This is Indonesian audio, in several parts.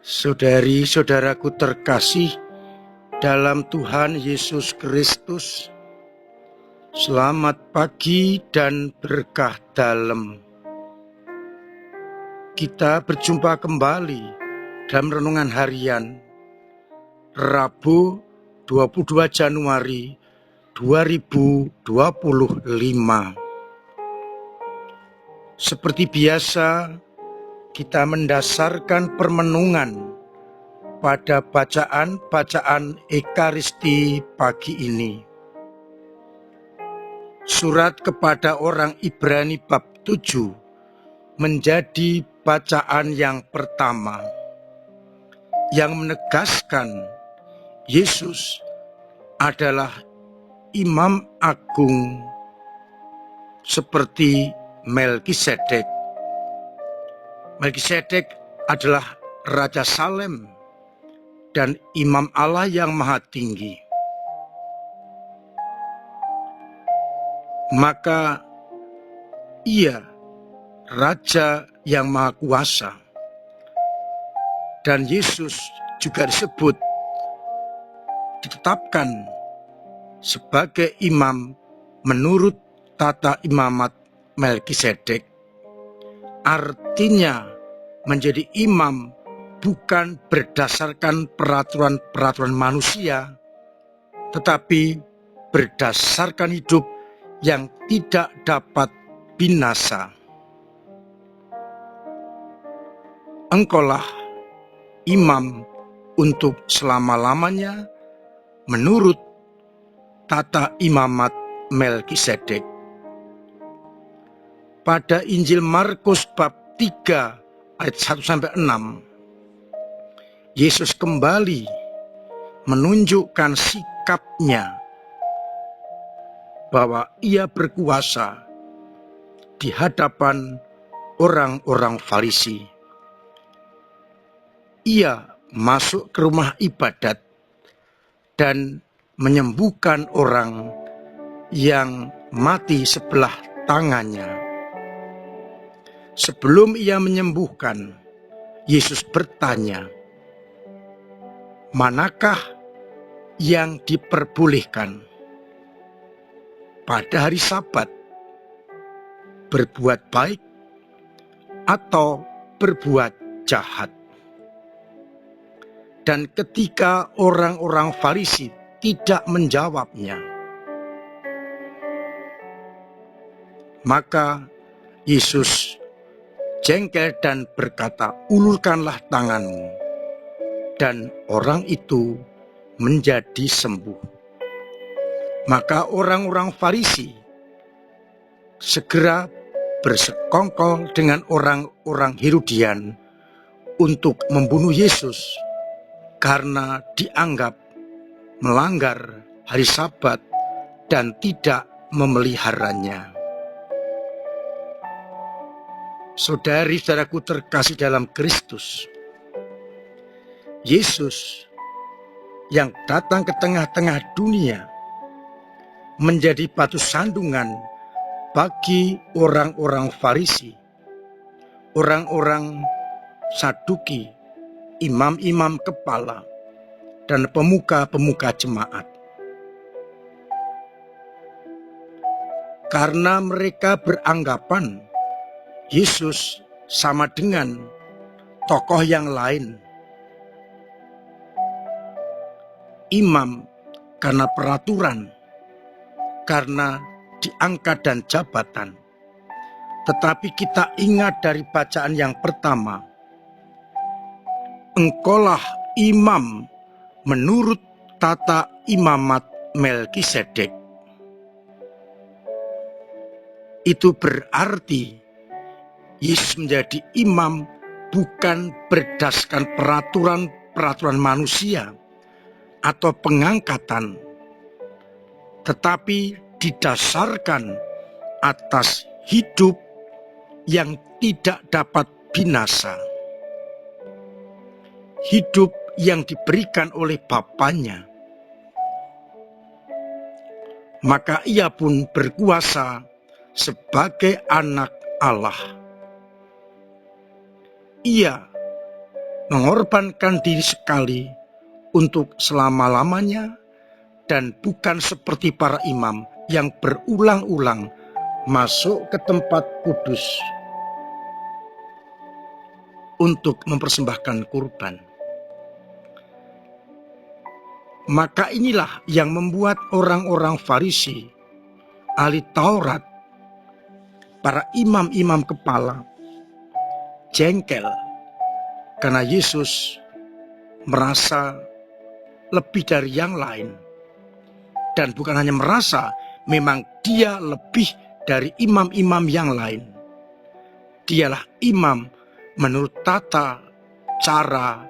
Saudari-saudaraku terkasih dalam Tuhan Yesus Kristus, selamat pagi dan berkah dalam. Kita berjumpa kembali dalam renungan harian Rabu 22 Januari 2025. Seperti biasa, kita mendasarkan permenungan pada bacaan-bacaan Ekaristi pagi ini. Surat kepada orang Ibrani bab 7 menjadi bacaan yang pertama yang menegaskan Yesus adalah Imam Agung seperti Melkisedek. Melkisedek adalah Raja Salem dan Imam Allah yang Maha Tinggi. Maka ia Raja yang Maha Kuasa. Dan Yesus juga ditetapkan sebagai imam menurut tata imamat Melkisedek. Artinya menjadi imam bukan berdasarkan peraturan-peraturan manusia, tetapi berdasarkan hidup yang tidak dapat binasa. Engkaulah imam untuk selama-lamanya menurut tata imamat Melkisedek. Pada Injil Markus bab 3 ayat 1-6, Yesus kembali menunjukkan sikapnya bahwa ia berkuasa di hadapan orang-orang Farisi. Ia masuk ke rumah ibadat dan menyembuhkan orang yang mati sebelah tangannya. Sebelum ia menyembuhkan, Yesus bertanya, manakah yang diperbolehkan pada hari Sabat, berbuat baik atau berbuat jahat? Dan ketika orang-orang Farisi tidak menjawabnya, maka Yesus jengkel dan berkata, ulurkanlah tanganmu. Dan orang itu menjadi sembuh. Maka orang-orang Farisi segera bersekongkol dengan orang-orang Herodian untuk membunuh Yesus karena dianggap melanggar hari Sabat dan tidak memeliharanya. Saudari-saudaraku terkasih dalam Kristus, Yesus yang datang ke tengah-tengah dunia menjadi batu sandungan bagi orang-orang Farisi, orang-orang Saduki, imam-imam kepala, dan pemuka-pemuka jemaat. Karena mereka beranggapan Yesus sama dengan tokoh yang lain. Imam karena peraturan, karena diangkat dan jabatan. Tetapi kita ingat dari bacaan yang pertama, engkaulah imam menurut tata imamat Melkisedek. Itu berarti Yesus menjadi imam bukan berdasarkan peraturan manusia atau pengangkatan, tetapi didasarkan atas hidup yang tidak dapat binasa. Hidup yang diberikan oleh Bapanya. Maka ia pun berkuasa sebagai anak Allah. Ia mengorbankan diri sekali untuk selama-lamanya, dan bukan seperti para imam yang berulang-ulang masuk ke tempat kudus untuk mempersembahkan kurban. Maka inilah yang membuat orang-orang Farisi, ahli Taurat, para imam-imam kepala jengkel karena Yesus merasa lebih dari yang lain. Dan bukan hanya merasa, memang dia lebih dari imam-imam yang lain. Dialah imam menurut tata cara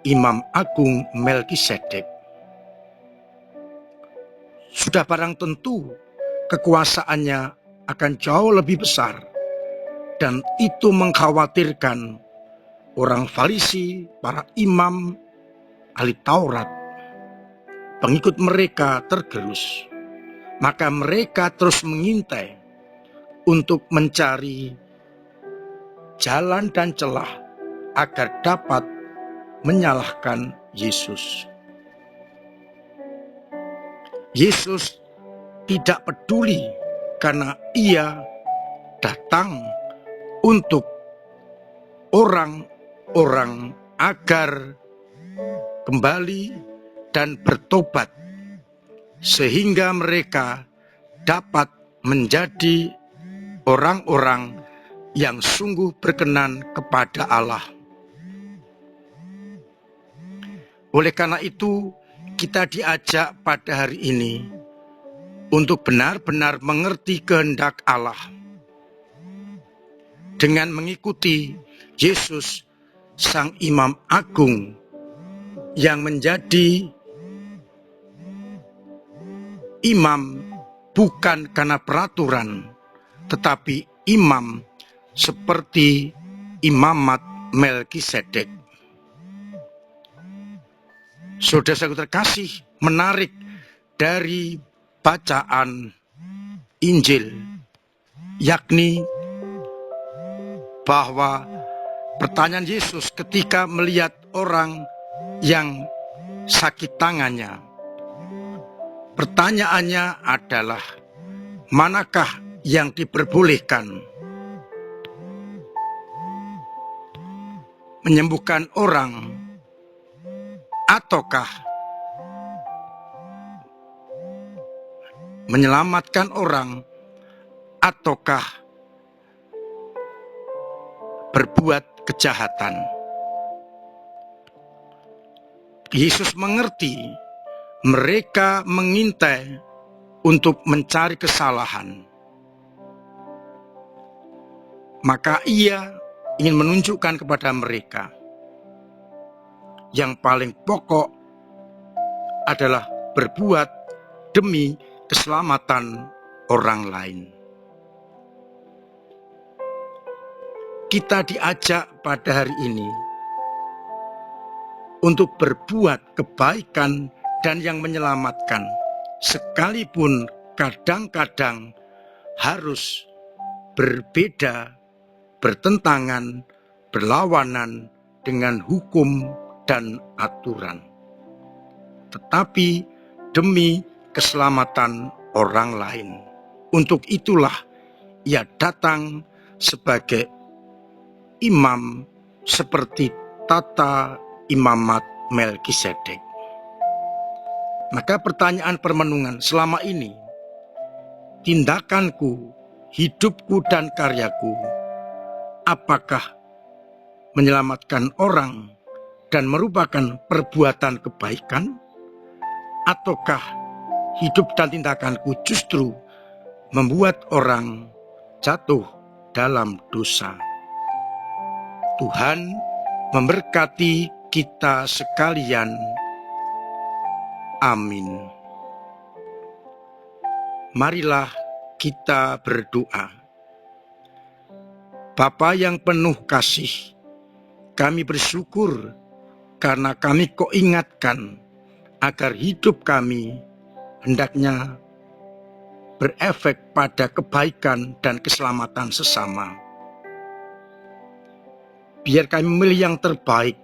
Imam Agung Melkisedek. Sudah barang tentu kekuasaannya akan jauh lebih besar, dan itu mengkhawatirkan orang Farisi, para imam, ahli Taurat. Pengikut mereka tergerus, maka mereka terus mengintai untuk mencari jalan dan celah agar dapat menyalahkan Yesus. Yesus tidak peduli karena ia datang untuk orang-orang agar kembali dan bertobat, sehingga mereka dapat menjadi orang-orang yang sungguh berkenan kepada Allah. Oleh karena itu, kita diajak pada hari ini untuk benar-benar mengerti kehendak Allah dengan mengikuti Yesus, Sang Imam Agung, yang menjadi imam bukan karena peraturan, tetapi imam seperti imamat Melkisedek. Saudara-saudara terkasih, menarik dari bacaan Injil, yakni bahwa pertanyaan Yesus ketika melihat orang yang sakit tangannya, pertanyaannya adalah, manakah yang diperbolehkan? Menyembuhkan orang ataukah menyelamatkan orang, ataukah berbuat kejahatan? Yesus mengerti mereka mengintai untuk mencari kesalahan. Maka ia ingin menunjukkan kepada mereka yang paling pokok adalah berbuat demi keselamatan orang lain. Kita diajak pada hari ini untuk berbuat kebaikan dan yang menyelamatkan, sekalipun kadang-kadang harus berbeda, bertentangan, berlawanan dengan hukum dan aturan, tetapi demi keselamatan orang lain. Untuk itulah ia datang sebagai imam seperti tata imamat Melkisedek. Maka pertanyaan permenungan selama ini, tindakanku, hidupku dan karyaku, apakah menyelamatkan orang dan merupakan perbuatan kebaikan, ataukah hidup dan tindakanku justru membuat orang jatuh dalam dosa? Tuhan memberkati kita sekalian. Amin. Marilah kita berdoa. Bapa yang penuh kasih, kami bersyukur karena kami kau ingatkan agar hidup kami hendaknya berefek pada kebaikan dan keselamatan sesama. Biar kami memilih yang terbaik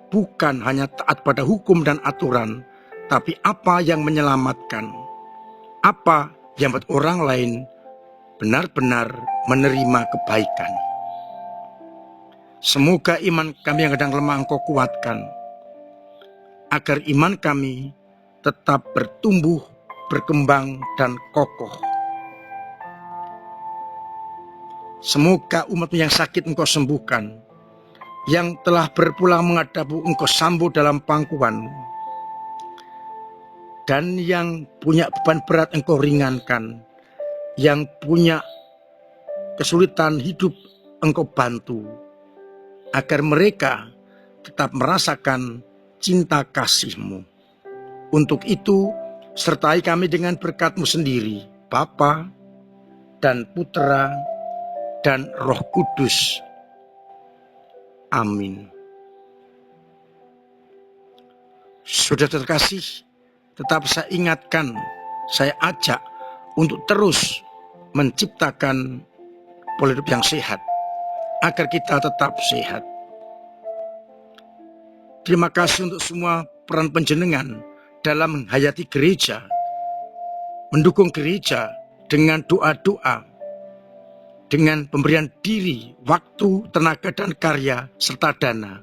bukan hanya taat pada hukum dan aturan, tapi apa yang menyelamatkan, apa yang membuat orang lain benar-benar menerima kebaikan. Semoga iman kami yang kadang lemah Engkau kuatkan, agar iman kami tetap bertumbuh, berkembang, dan kokoh. Semoga umat yang sakit Engkau sembuhkan, yang telah berpulang menghadap-Mu Engkau sambut dalam pangkuan-Mu, dan yang punya beban berat Engkau ringankan, yang punya kesulitan hidup Engkau bantu, agar mereka tetap merasakan cinta kasih-Mu. Untuk itu, sertai kami dengan berkat-Mu sendiri, Bapa dan Putra dan Roh Kudus. Amin. Sudah terkasih, tetap saya ingatkan, saya ajak untuk terus menciptakan pola hidup yang sehat, agar kita tetap sehat. Terima kasih untuk semua peran panjenengan dalam menghayati gereja, mendukung gereja dengan doa-doa, dengan pemberian diri, waktu, tenaga, dan karya, serta dana,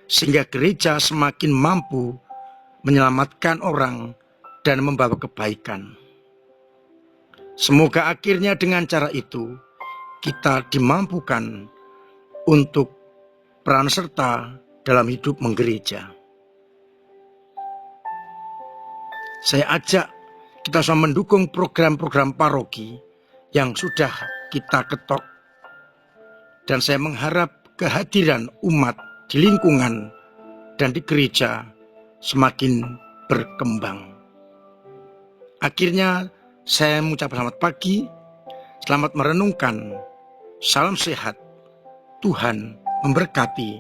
sehingga gereja semakin mampu menyelamatkan orang dan membawa kebaikan. Semoga akhirnya dengan cara itu, kita dimampukan untuk peran serta dalam hidup menggereja. Saya ajak kita semua mendukung program-program paroki yang sudah kita ketok. Dan saya mengharap kehadiran umat di lingkungan dan di gereja semakin berkembang. Akhirnya saya mengucapkan selamat pagi, selamat merenungkan, salam sehat, Tuhan memberkati